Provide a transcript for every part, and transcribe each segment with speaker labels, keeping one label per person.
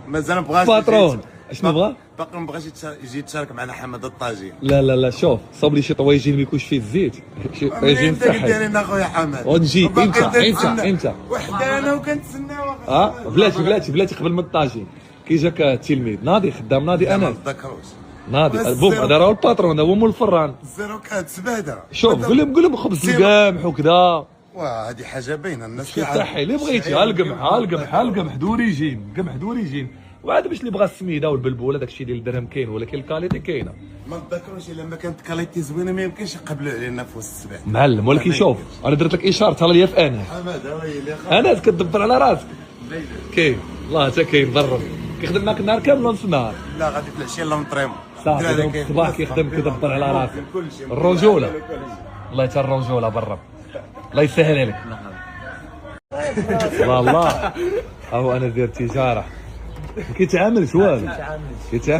Speaker 1: مازال ما بغاش
Speaker 2: باترون اشنو بغا؟
Speaker 1: باقي ما بغاش يجي يتشارك معنا حمد الطاجي.
Speaker 2: لا شوف صوب لي شي طويجين ما يكونش فيه الزيت، شي طويجين
Speaker 1: انت قلت
Speaker 2: صحي.
Speaker 1: لنا اخويا حمد
Speaker 2: ونجي انت
Speaker 1: وحدانا وكنتسناو.
Speaker 2: بلاتي قبل من الطاجين كي جاك التلميذ ناضي خدام ناضي
Speaker 1: ما
Speaker 2: انا
Speaker 1: تذكروش
Speaker 2: ناضي بوم هذا راه الباترون هو مول الفران.
Speaker 1: الزيرو كانت زباده.
Speaker 2: شوف قول لهم خبز القمح وكذا.
Speaker 1: واه هذه حاجه باينه الناس
Speaker 2: صحي اللي بغيتي ها القمح دوريجين وعاد باش اللي بغى السميده والبلبوله داكشي ديال الدرهم كاين ولكن الكاليتي كاينه.
Speaker 1: ما تذكروش الا ما كانت كاليتي زوينه ما يمكنش يقبلوا علينا في وسط السبع
Speaker 2: معلم. ولكن شوف انا درت لك اشاره تهلا ليا في انا
Speaker 1: حمد
Speaker 2: انا كتدبر على راسك كاين والله حتى كاين برا كيخدم معاك النهار كامل ونص النهار.
Speaker 1: لا غادي في العشيه لا نطريمو
Speaker 2: صافي الصباح كيخدم كيدبر على راسك. الرجوله والله حتى الرجوله برا الله يسهل عليك. والله اهو انا داير تجاره ما كيتعاملش والو ياك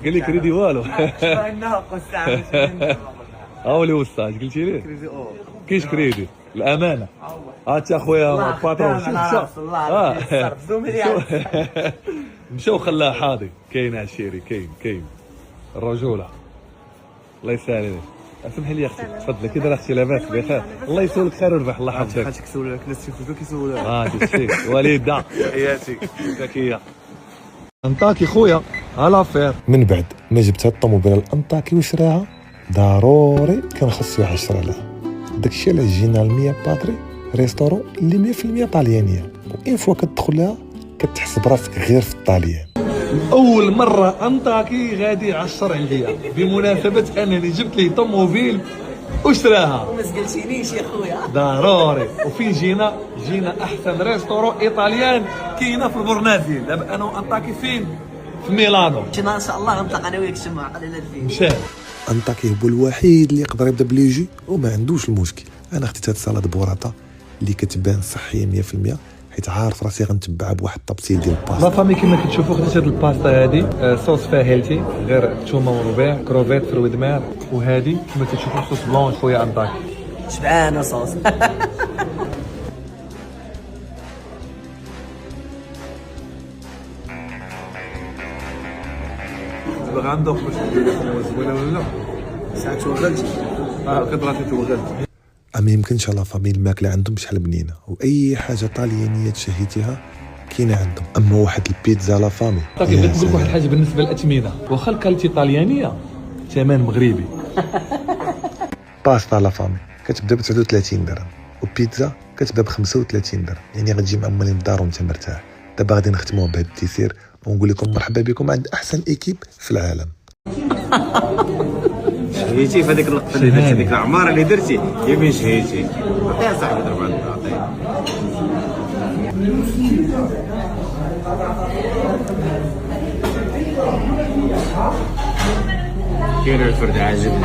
Speaker 2: قال لي كريدي والو. هاو اللي وصاج قلتي ليه كاينش كريدي الامانه. تا خويا باترون مشاو خلاها حاضي. كاين عشيري كاين الرجوله الله يسهل عليك. اسمحي لي اختي تفضلي كي دايره اختي لاباس بخير الله يسولك خير وربح الله يحفظك.
Speaker 3: حاجه كيسولوك الناس كيسولوك
Speaker 2: شتي وليده حياتي ذكيه. انطاكي خويا ها لافير.
Speaker 4: من بعد ما جبت هاد الطوموبيل الانطاكي وشراها ضروري كان خصو يعشر عليها. داكشي علاش جينا ل 100 باتري ريستورون اللي 100% طاليانيه وان فوا كتدخل لها كتحس براسك غير في الطاليان.
Speaker 2: اول مره انطاكي غادي يعشر عليا بمناسبه انني جبت ليه طوموبيل وشراها.
Speaker 3: وما سقلتينيش يا خويا
Speaker 2: ضروري. وفين جينا احسن ريستورون ايطاليان كاينه في البرنازيل. دابا انا وانطاكي فين في ميلانو.
Speaker 3: ان شاء الله غنطلق انا وياك الجمعه قليله فيه.
Speaker 2: مشى
Speaker 4: انطاكي هو الوحيد اللي يقدر يبدا بليجي وما عندوش المشكل. انا خديت هاد السلطه بوراطه اللي كتبان صحيه 100% حيت عارف راسي غنتبعها بواحد الطبسيل ديال الباستا.
Speaker 2: لا فامي كما كتشوفوا خديت هاد الباستا هادي صوص فيها هيلتي غير تومه وربيع كروفيت في الودمار. وهادي كما كتشوفوا صوص بلونش خويا انطاكي
Speaker 3: شبعانه صوص.
Speaker 2: باغي عندك باش ندير لك زوينه ولا لا؟
Speaker 3: ساعات توغلتي
Speaker 2: كضراتي توغلت.
Speaker 4: ما يمكنش لا فامي الماكله عندهم شحال بنينه واي حاجه طاليانيه تشهيتيها كاينه عندهم. اما واحد البيتزا لا فامي
Speaker 2: صافي بغيت نقول لك واحد الحاجه بالنسبه للاثمنه واخا الكاليتي طاليانيه ثمن مغربي.
Speaker 4: باستا لا فامي كتبدا ب 39 درهم وبيتزا كتبدا ب 35 درهم يعني غتجي معملين الدار وانت مرتاح. دابا غادي نختموا بهذا التيسير ونقول لكم مرحبا بكم عند احسن ايكيب في العالم.
Speaker 5: شهيتي في هذيك اللقطه اللي درتي هذيك العماره اللي درتي يمين شهيتي عطيها صاحبي ضرب عندها عطيها. كاين الفرد عاجبني